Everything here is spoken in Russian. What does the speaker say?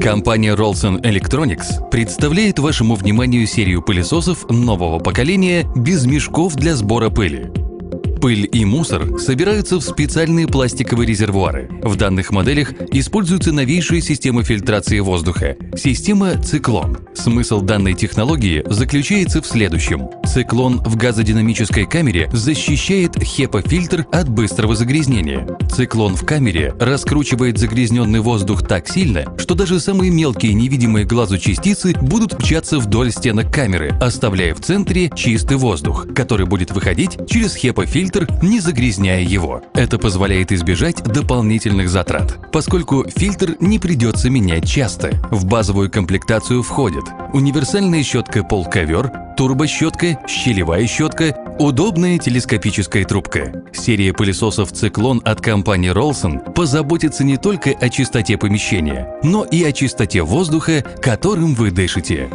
Компания ROLSEN представляет вашему вниманию серию пылесосов нового поколения без мешков для сбора пыли. Пыль и мусор собираются в специальные пластиковые резервуары. В данных моделях используется новейшая система фильтрации воздуха – система «Циклон». Смысл данной технологии заключается в следующем. Циклон в газодинамической камере защищает HEPA-фильтр от быстрого загрязнения. Циклон в камере раскручивает загрязненный воздух так сильно, что даже самые мелкие невидимые глазу частицы будут мчаться вдоль стенок камеры, оставляя в центре чистый воздух, который будет выходить через HEPA-фильтр, не загрязняя его. Это позволяет избежать дополнительных затрат, поскольку фильтр не придется менять часто. В базовую комплектацию входят универсальная щетка пол-ковер, турбощетка, щелевая щетка, удобная телескопическая трубка. Серия пылесосов «Циклон» от компании ROLSEN позаботится не только о чистоте помещения, но и о чистоте воздуха, которым вы дышите.